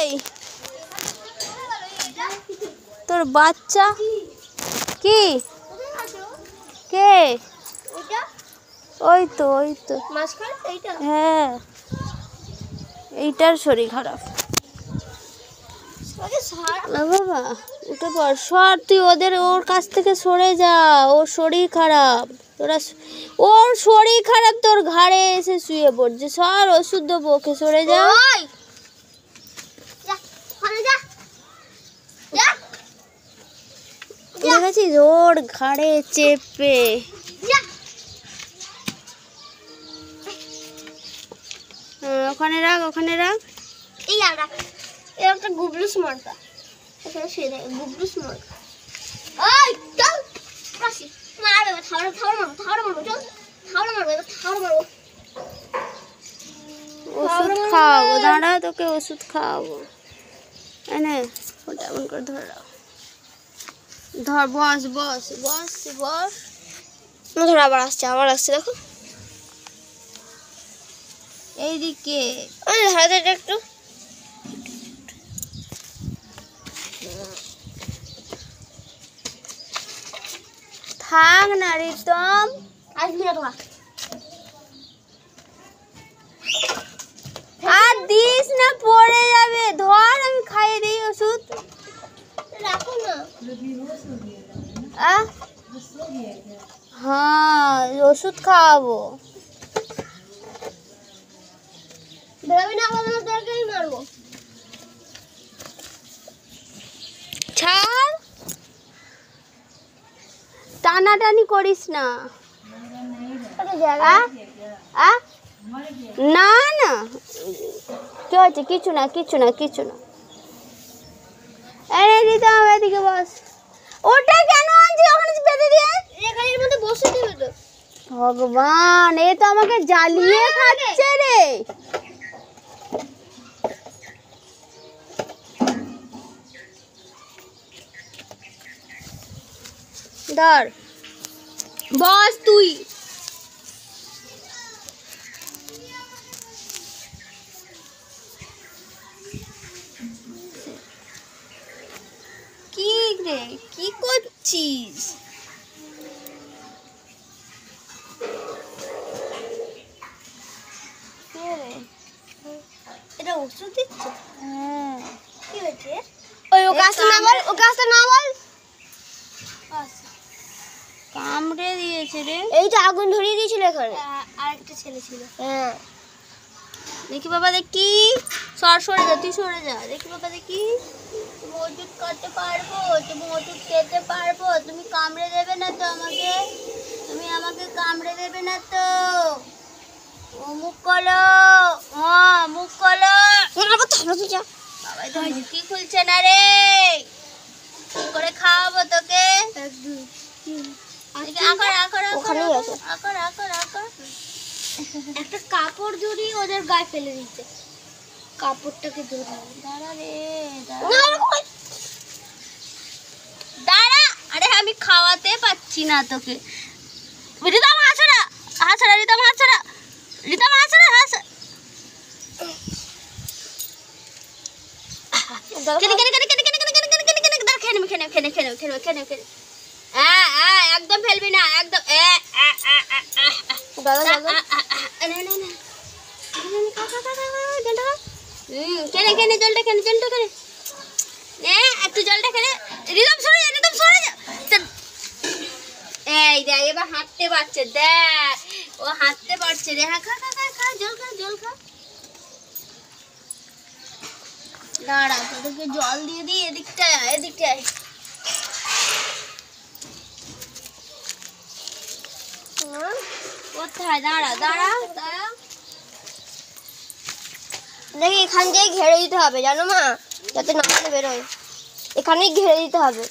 এই তোর বাচ্চা কি কে? ওই তো হ্যাঁ, এইটার শরীর খারাপ। বাবা উঠে পড়, সর তুই ওর কাছ থেকে সরে যা, ওর শরীর খারাপ। ওর শরীর খারাপ, তোর ঘাড়ে এসে শুয়ে পড়ছে। সর, ওষুধ দেবো, ওকে সরে যা। দেখেছিস ওর ঘাড়ে চেপে। ওখানে রাখ। এই একটা গুবলুস মার্কা এখানে শুয়ে থাকে। গুবলুস মার্কা ওষুধ খাওয়াবো, দাঁড়া, তোকে ওষুধ খাওয়াবো। এনে ওটা এমন করে ধরে রাখ। ধর, বস। ধর, আবার আসছে দেখো এইদিকে একটু থাক না রিতম, আসবি না তোমার। আর দিস না, পড়ে যাবে। ধর, আমি খাইয়ে দিই ওষুধ। রাখো না। হ্যাঁ, ওষুধ খাওয়াবো। বেরোবি না, তোকেই মারবো। ছাড়, টানাটানি করিস না। না কি হয়েছে? কিছু না। এনে দিতাম, এদিকে বস। ওটা কেন আনছি? ওখানে বেঁধে দিয়ে এখানের মধ্যে বসে দিবে তো। ভগবান, এ তো আমাকে জ্বালিয়ে খাচ্ছে রে। ধর, বস তুই। কি রে, কি করছিস? এটা ওষুধ দিচ্ছে? হ্যাঁ। কি হয়েছে? ও গাছটা না বল। কামড়ে দিয়েছে রে। এইটা আগুন ধরিয়ে দিয়েছিল এখানে। আরেকটা ছেলে ছিল। হ্যাঁ, দেখি বাবা, দেখি। সরে যা, তুই সরে যা। দেখি বাবা, দেখি। তুমি ওষুধ করতে পারবো, তুমি ওষুধ খেতে পারবো, তুমি কামড়ে দেবে না তো আমাকে? তুমি আমাকে কামড়ে দেবে না তো? ও মুখ খোলো, মুখ খোলো। বাবা তো মুখই খুলছে না রে। কি করে খাওয়াবো তোকে? একটা কাপড় জড়িয়ে ওদের গায়ে ফেলে দিতে। কাপড়টাকে ধরে দাঁড়া রে, দাঁড়া। আরে আমি খাওয়াতে পাচ্ছি না তোকে। রিতম হাসড়া, রিতম হাসড়া। একদম ফেলবি না, একদম। কেনে জলটা কেনে একটু জলটা কেনে। রিতম সরে যা। এই দেখ, এবার হাঁটতে পারছে। দেখ, ও হাঁটতে পারছে রে। হ্যাঁ, খা, জল খা। দাঁড়া, তোদেরকে জল দিয়ে দিই। এদিকটায় কোথায়? দাঁড়া। দেখি, এখান দিয়ে ঘেরে দিতে হবে, জানো মা, যাতে না বেরোয়। এখানেই ঘেরে দিতে হবে।